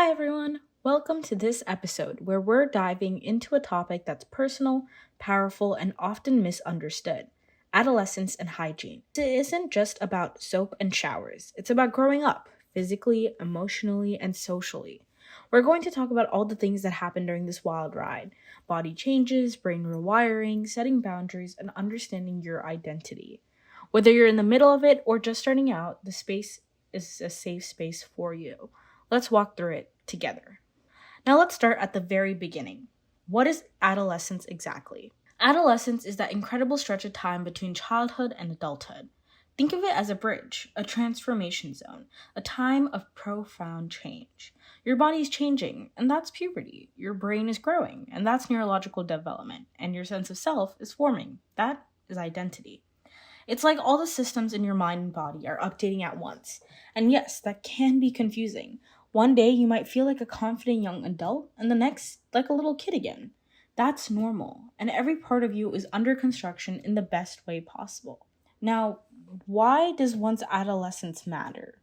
Hi, everyone. Welcome to this episode where we're diving into a topic that's personal, powerful, and often misunderstood: adolescence and hygiene. It isn't just about soap and showers, it's about growing up physically, emotionally, and socially. We're going to talk about all the things that happen during this wild ride: body changes, brain rewiring, setting boundaries, and understanding your identity. Whether you're in the middle of it or just starting out, the space is a safe space for you. Let's walk through it together. Now, let's start at the very beginning. What is adolescence exactly? Adolescence is that incredible stretch of time between childhood and adulthood. Think of it as a bridge, a transformation zone, a time of profound change. Your body is changing, and that's puberty. Your brain is growing, and that's neurological development. And your sense of self is forming. That is identity. It's like all the systems in your mind and body are updating at once. And yes, that can be confusing. One day you might feel like a confident young adult, and the next, like a little kid again. That's normal, and every part of you is under construction in the best way possible. Now, why does one's adolescence matter?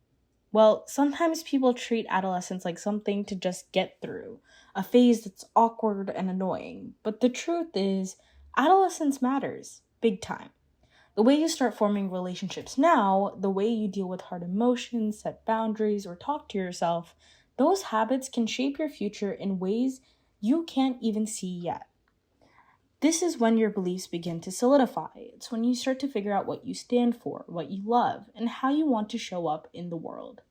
Well, sometimes people treat adolescence like something to just get through, a phase that's awkward and annoying. But the truth is, adolescence matters, big time. The way you start forming relationships now, the way you deal with hard emotions, set boundaries, or talk to yourself, those habits can shape your future in ways you can't even see yet. This is when your beliefs begin to solidify. It's when you start to figure out what you stand for, what you love, and how you want to show up in the world.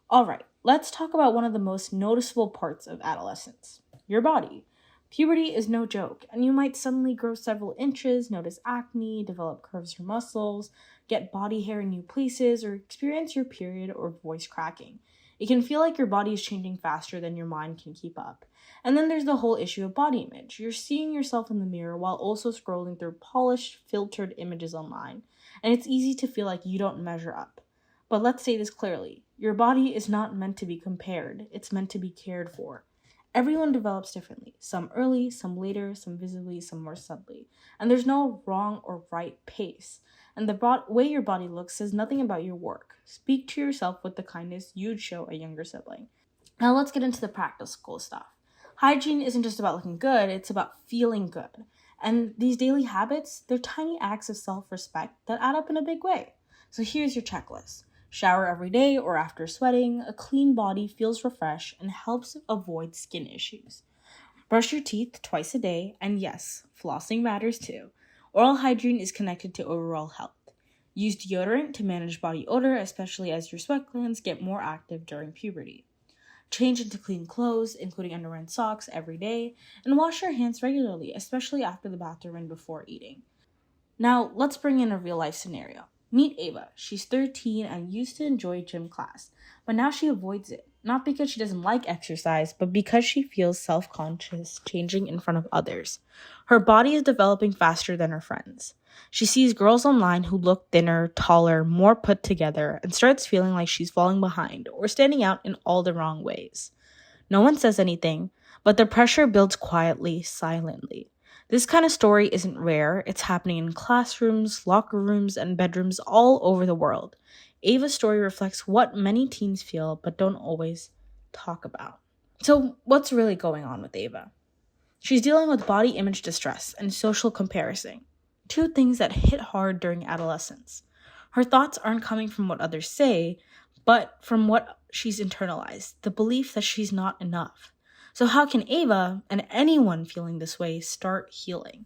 Alright, let's talk about one of the most noticeable parts of adolescence: your body. Puberty is no joke, and you might suddenly grow several inches, notice acne, develop curves or muscles, get body hair in new places, or experience your period or voice cracking. It can feel like your body is changing faster than your mind can keep up. And then there's the whole issue of body image. You're seeing yourself in the mirror while also scrolling through polished, filtered images online, and it's easy to feel like you don't measure up. But let's say this clearly: your body is not meant to be compared, it's meant to be cared for. Everyone develops differently, some early, some later, some visibly, some more subtly. And there's no wrong or right pace. And the way your body looks says nothing about your work. Speak to yourself with the kindness you'd show a younger sibling. Now let's get into the practical stuff. Hygiene isn't just about looking good, it's about feeling good. And these daily habits, they're tiny acts of self-respect that add up in a big way. So here's your checklist. Shower every day or after sweating. A clean body feels refreshed and helps avoid skin issues. Brush your teeth twice a day, and yes, flossing matters too. Oral hygiene is connected to overall health. Use deodorant to manage body odor, especially as your sweat glands get more active during puberty. Change into clean clothes, including underwear and socks, every day, and wash your hands regularly, especially after the bathroom and before eating. Now, let's bring in a real-life scenario. Meet Ava. She's 13 and used to enjoy gym class, but now she avoids it. Not because she doesn't like exercise, but because she feels self-conscious changing in front of others. Her body is developing faster than her friends. She sees girls online who look thinner, taller, more put together, and starts feeling like she's falling behind or standing out in all the wrong ways. No one says anything, but the pressure builds quietly, silently. This kind of story isn't rare. It's happening in classrooms, locker rooms, and bedrooms all over the world. Ava's story reflects what many teens feel but don't always talk about. So, what's really going on with Ava? She's dealing with body image distress and social comparison, two things that hit hard during adolescence. Her thoughts aren't coming from what others say, but from what she's internalized, the belief that she's not enough. So how can Ava, and anyone feeling this way, start healing?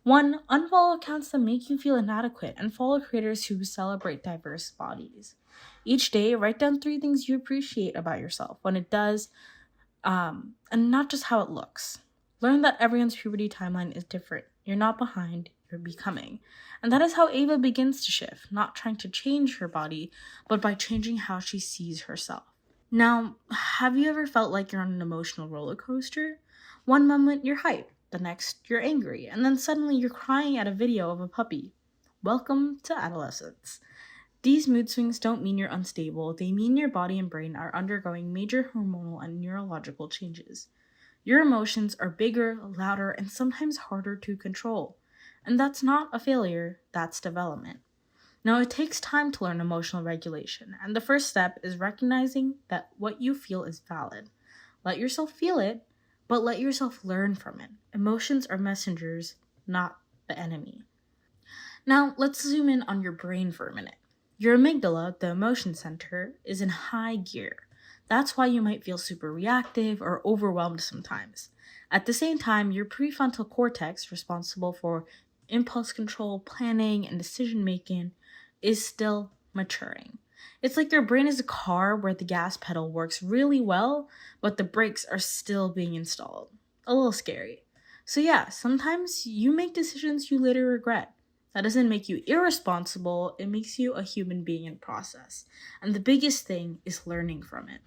1. Unfollow accounts that make you feel inadequate and follow creators who celebrate diverse bodies. Each day, write down 3 things you appreciate about yourself when it does, and not just how it looks. Learn that everyone's puberty timeline is different. You're not behind, you're becoming. And that is how Ava begins to shift, not trying to change her body, but by changing how she sees herself. Now, have you ever felt like you're on an emotional roller coaster? One moment you're hyped, the next you're angry, and then suddenly you're crying at a video of a puppy. Welcome to adolescence. These mood swings don't mean you're unstable, they mean your body and brain are undergoing major hormonal and neurological changes. Your emotions are bigger, louder, and sometimes harder to control. And that's not a failure, that's development. Now, it takes time to learn emotional regulation, and the first step is recognizing that what you feel is valid. Let yourself feel it, but let yourself learn from it. Emotions are messengers, not the enemy. Now, let's zoom in on your brain for a minute. Your amygdala, the emotion center, is in high gear. That's why you might feel super reactive or overwhelmed sometimes. At the same time, your prefrontal cortex, responsible for impulse control, planning, and decision making, is still maturing. It's like your brain is a car where the gas pedal works really well, but the brakes are still being installed. A little scary. So, yeah, sometimes you make decisions you later regret. That doesn't make you irresponsible, it makes you a human being in process. And the biggest thing is learning from it.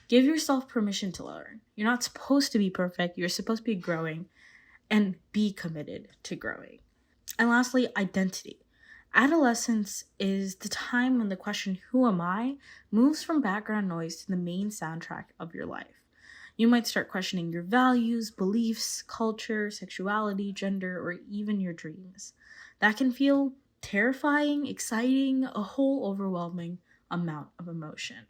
Give yourself permission to learn. You're not supposed to be perfect, you're supposed to be growing and be committed to growing. And lastly, identity. Adolescence is the time when the question, who am I, moves from background noise to the main soundtrack of your life. You might start questioning your values, beliefs, culture, sexuality, gender, or even your dreams. That can feel terrifying, exciting, a whole overwhelming amount of emotion.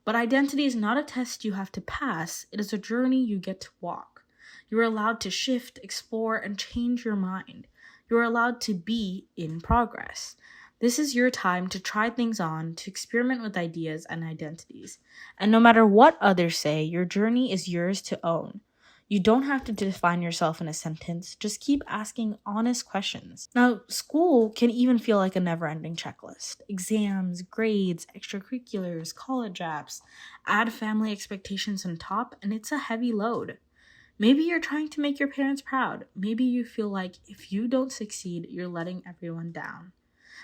But identity is not a test you have to pass, it is a journey you get to walk. You are allowed to shift, explore, and change your mind. You are allowed to be in progress. This is your time to try things on, to experiment with ideas and identities. And no matter what others say, your journey is yours to own. You don't have to define yourself in a sentence, just keep asking honest questions. Now, school can even feel like a never-ending checklist. Exams, grades, extracurriculars, college apps, add family expectations on top, and it's a heavy load. Maybe you're trying to make your parents proud. Maybe you feel like if you don't succeed, you're letting everyone down.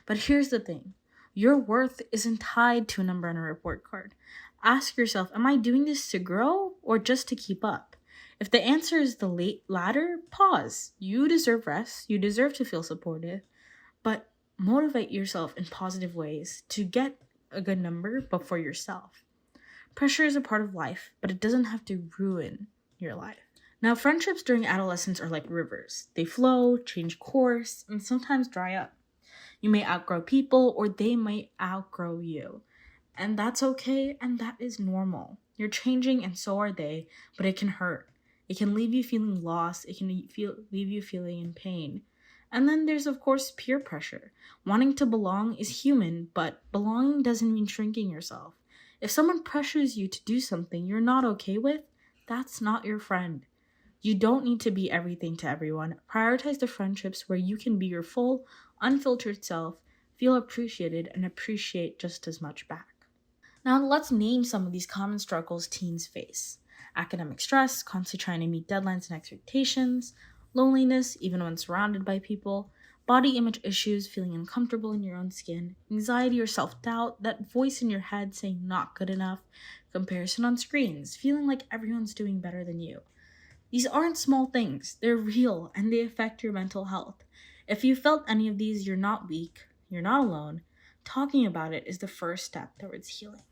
But here's the thing. Your worth isn't tied to a number on a report card. Ask yourself, am I doing this to grow or just to keep up? If the answer is the latter, pause. You deserve rest. You deserve to feel supported. But motivate yourself in positive ways to get a good number, but for yourself. Pressure is a part of life, but it doesn't have to ruin your life. Now, friendships during adolescence are like rivers. They flow, change course, and sometimes dry up. You may outgrow people, or they might outgrow you. And that's okay, and that is normal. You're changing, and so are they, but it can hurt. It can leave you feeling lost. It can leave you feeling in pain. And then there's, of course, peer pressure. Wanting to belong is human, but belonging doesn't mean shrinking yourself. If someone pressures you to do something you're not okay with, that's not your friend. You don't need to be everything to everyone. Prioritize the friendships where you can be your full, unfiltered self, feel appreciated, and appreciate just as much back. Now let's name some of these common struggles teens face. Academic stress, constantly trying to meet deadlines and expectations, loneliness, even when surrounded by people, body image issues, feeling uncomfortable in your own skin, anxiety or self-doubt, that voice in your head saying not good enough, comparison on screens, feeling like everyone's doing better than you. These aren't small things, they're real, and they affect your mental health. If you felt any of these, you're not weak, you're not alone. Talking about it is the first step towards healing.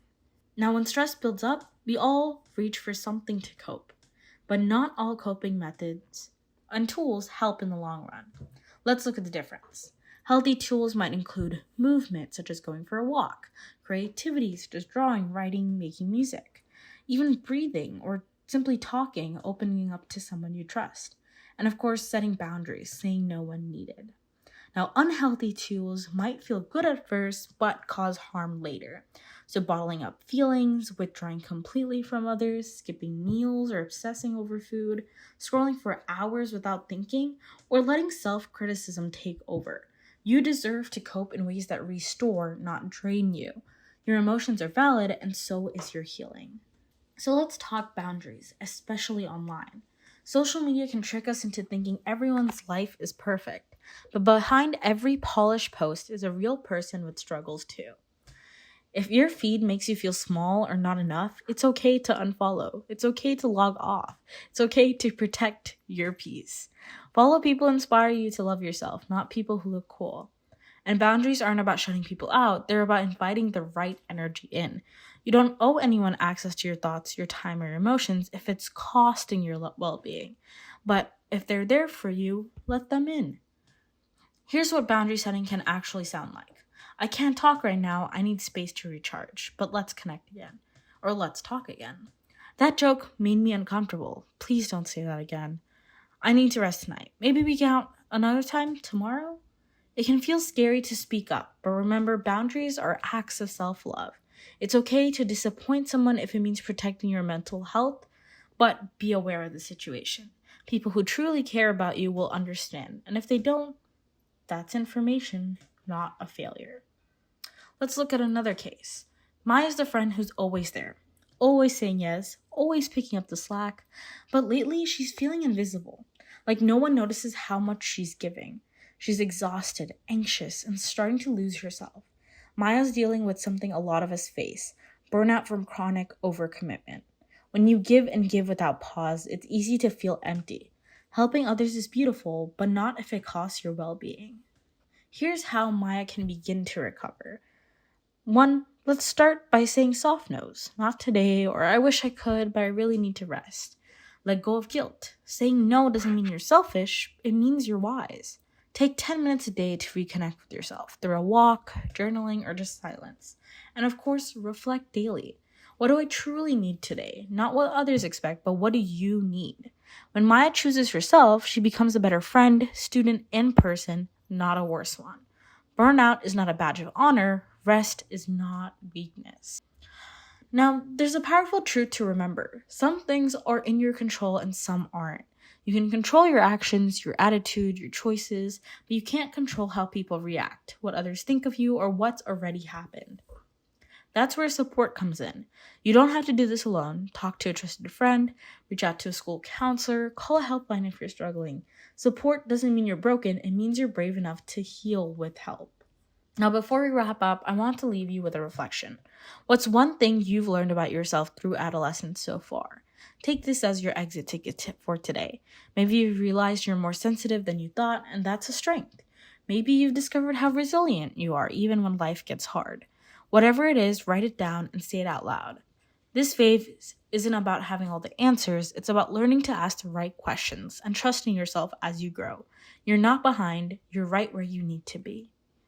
Now, when stress builds up, we all reach for something to cope, but not all coping methods and tools help in the long run. Let's look at the difference. Healthy tools might include movement, such as going for a walk, creativity, such as drawing, writing, making music, even breathing or simply talking, opening up to someone you trust, and of course, setting boundaries, saying no when needed. Now, unhealthy tools might feel good at first, but cause harm later. So bottling up feelings, withdrawing completely from others, skipping meals or obsessing over food, scrolling for hours without thinking, or letting self-criticism take over. You deserve to cope in ways that restore, not drain you. Your emotions are valid, and so is your healing. So let's talk boundaries, especially online. Social media can trick us into thinking everyone's life is perfect, but behind every polished post is a real person with struggles too. If your feed makes you feel small or not enough, it's okay to unfollow. It's okay to log off. It's okay to protect your peace. Follow people who inspire you to love yourself, not people who look cool. And boundaries aren't about shutting people out, they're about inviting the right energy in. You don't owe anyone access to your thoughts, your time, or your emotions if it's costing your well-being. But if they're there for you, let them in. Here's what boundary setting can actually sound like. I can't talk right now, I need space to recharge, but let's connect again. Or let's talk again. That joke made me uncomfortable. Please don't say that again. I need to rest tonight. Maybe we can out another time tomorrow? It can feel scary to speak up, but remember, boundaries are acts of self love. It's okay to disappoint someone if it means protecting your mental health, but be aware of the situation. People who truly care about you will understand, and if they don't, that's information, not a failure. Let's look at another case. Maya's the friend who's always there, always saying yes, always picking up the slack, but lately she's feeling invisible, like no one notices how much she's giving. She's exhausted, anxious, and starting to lose herself. Maya's dealing with something a lot of us face, burnout from chronic overcommitment. When you give and give without pause, it's easy to feel empty. Helping others is beautiful, but not if it costs your well-being. Here's how Maya can begin to recover. 1. Let's start by saying soft no's. Not today, or I wish I could, but I really need to rest. Let go of guilt. Saying no doesn't mean you're selfish, it means you're wise. Take 10 minutes a day to reconnect with yourself through a walk, journaling, or just silence. And of course, reflect daily. What do I truly need today? Not what others expect, but what do you need? When Maya chooses herself, she becomes a better friend, student, and person, not a worse one. Burnout is not a badge of honor. Rest is not weakness. Now, there's a powerful truth to remember. Some things are in your control and some aren't. You can control your actions, your attitude, your choices, but you can't control how people react, what others think of you, or what's already happened. That's where support comes in. You don't have to do this alone. Talk to a trusted friend, reach out to a school counselor, call a helpline if you're struggling. Support doesn't mean you're broken, it means you're brave enough to heal with help. Now, before we wrap up, I want to leave you with a reflection. What's one thing you've learned about yourself through adolescence so far? Take this as your exit ticket for today. Maybe you've realized you're more sensitive than you thought, and that's a strength. Maybe you've discovered how resilient you are, even when life gets hard. Whatever it is, write it down and say it out loud. This phase isn't about having all the answers, it's about learning to ask the right questions and trusting yourself as you grow. You're not behind, you're right where you need to be.